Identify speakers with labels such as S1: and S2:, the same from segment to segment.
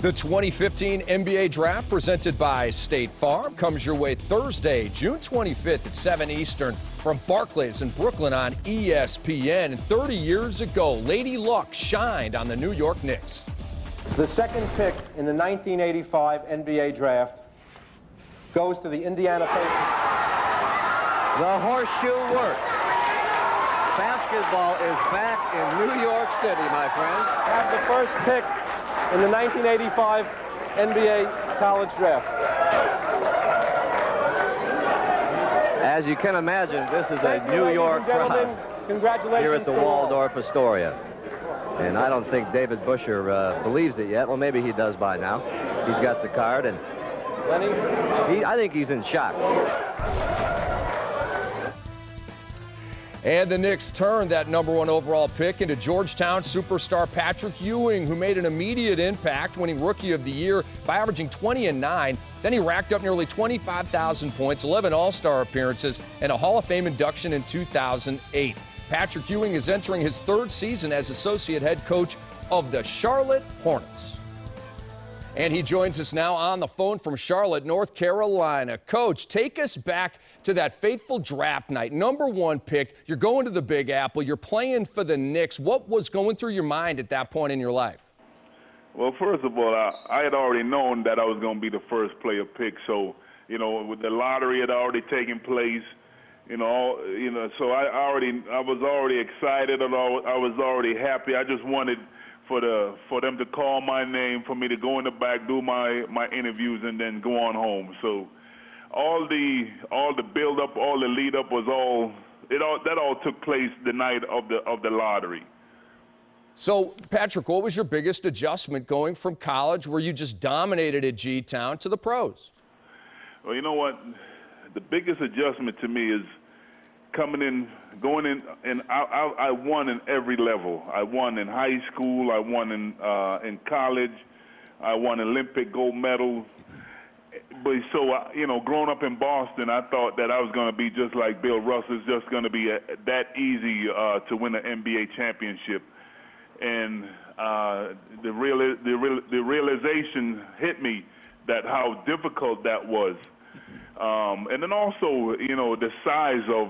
S1: The 2015 NBA Draft, presented by State Farm, comes your way Thursday, June 25th at 7 Eastern from Barclays in Brooklyn on ESPN. And 30 years ago, Lady Luck shined on the New York Knicks.
S2: The second pick in the 1985 NBA Draft goes to the Indiana Pacers.
S3: The horseshoe works. Basketball is back in New York City, my friends.
S2: Have the first pick in the 1985 NBA College Draft.
S3: As you can imagine, this is a New York crowd
S2: Congratulations
S3: here at the
S2: to all.
S3: Waldorf Astoria. And I don't think David Busher believes it yet. Well, maybe he does by now. He's got the card, and I think he's in shock.
S1: And the Knicks turned that #1 overall pick into Georgetown superstar Patrick Ewing, who made an immediate impact, winning Rookie of the Year by averaging 20 and 9. Then he racked up nearly 25,000 points, 11 All-Star appearances, and a Hall of Fame induction in 2008. Patrick Ewing is entering his third season as associate head coach of the Charlotte Hornets. And he joins us now on the phone from Charlotte, North Carolina. Coach, take us back to that fateful draft night. #1 pick, you're going to the Big Apple, you're playing for the Knicks. What was going through your mind at that point in your life?
S4: Well, first of all, I had already known that I was going to be the first player picked. So, with the lottery had already taken place, so I was already excited, and I was already happy. I just wanted for them to call my name, for me to go in the back, do my interviews, and then go on home. So all the build up, all the lead up was that all took place the night of the lottery.
S1: So, Patrick, what was your biggest adjustment going from college, where you just dominated at G-Town, to the pros?
S4: Well, you know what? The biggest adjustment to me is coming in, going in, and I won in every level. I won in high school. I won in college. I won Olympic gold medals. But so, growing up in Boston, I thought that I was going to be just like Bill Russell. It's just going to be that easy to win an NBA championship. And the realization hit me that how difficult that was. And then also, the size of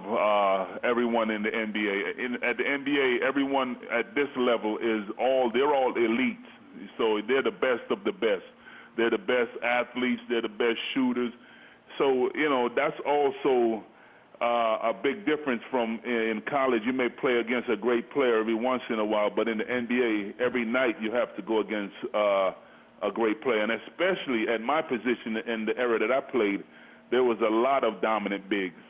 S4: everyone in the NBA. At the NBA, everyone at this level they're all elites. So they're the best of the best. They're the best athletes. They're the best shooters. So, that's also a big difference from in college. You may play against a great player every once in a while, but in the NBA, every night you have to go against a great player. And especially at my position in the era that I played, there was a lot of dominant bigs.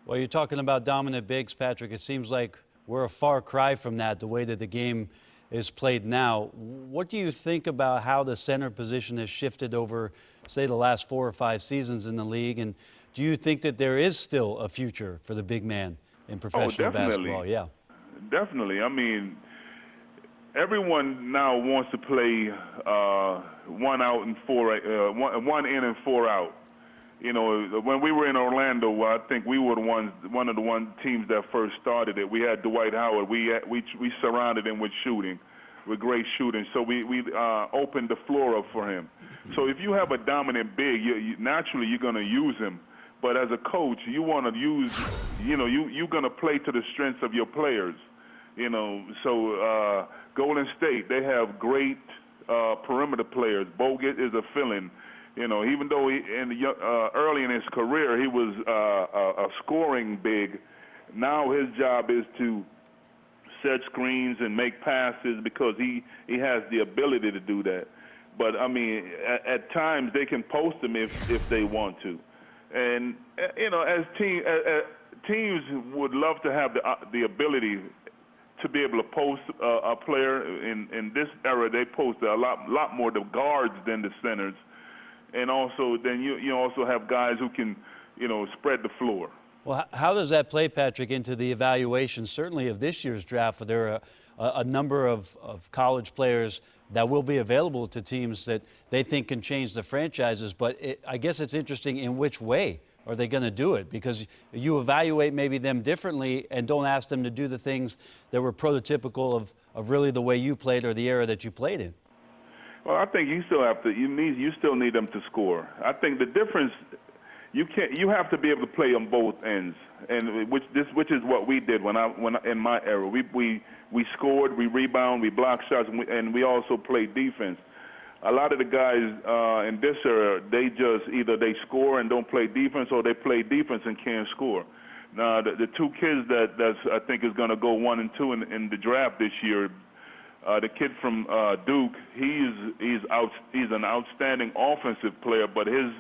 S5: Well, you're talking about dominant bigs, Patrick. It seems like we're a far cry from that, the way that the game is played now. What do you think about how the center position has shifted over, say, the last 4 or 5 seasons in the league? And do you think that there is still a future for the big man in professional basketball? Yeah.
S4: Definitely. I mean, everyone now wants to play 1 out and 4, 1 in and 4 out. When we were in Orlando, I think we were one of the teams that first started it. We had Dwight Howard. We surrounded him with shooting, with great shooting. So we opened the floor up for him. So if you have a dominant big, naturally you're going to use him. But as a coach, you want to use, you're going to play to the strengths of your players. So Golden State, they have great perimeter players. Bogut is a fill-in. Even though early in his career he was a scoring big, now his job is to set screens and make passes because he has the ability to do that. But, I mean, at times they can post him if they want to. And, as teams would love to have the ability to be able to post a player. In this era, they post a lot more the guards than the centers. And also, then you also have guys who can, spread the floor.
S5: Well, how does that play, Patrick, into the evaluation, certainly of this year's draft? There are a number of college players that will be available to teams that they think can change the franchises. But I guess it's interesting in which way are they going to do it? Because you evaluate maybe them differently and don't ask them to do the things that were prototypical of really the way you played or the era that you played in.
S4: Well, I think you still have to. You still need them to score. I think the difference. You have to be able to play on both ends, and which is what we did when in my era. We scored, we rebound, we blocked shots, and we also played defense. A lot of the guys in this era, they just either they score and don't play defense, or they play defense and can't score. Now, the two kids that I think is going to go 1 and 2 in the draft this year. The kid from Duke, he's an outstanding offensive player, but his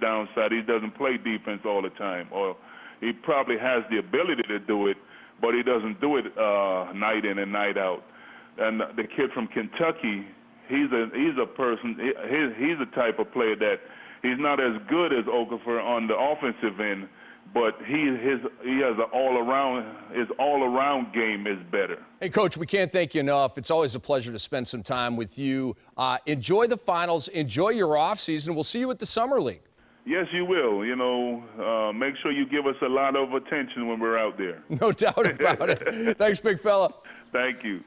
S4: downside, he doesn't play defense all the time, or he probably has the ability to do it, but he doesn't do it night in and night out. And the kid from Kentucky, he's a person. He's a type of player that he's not as good as Okafor on the offensive end, but he has an his all-around game is better.
S1: Hey, Coach, we can't thank you enough. It's always a pleasure to spend some time with you. Enjoy the finals. Enjoy your off season. We'll see you at the Summer League.
S4: Yes, you will. Make sure you give us a lot of attention when we're out there.
S1: No doubt about it. Thanks, big fella.
S4: Thank you.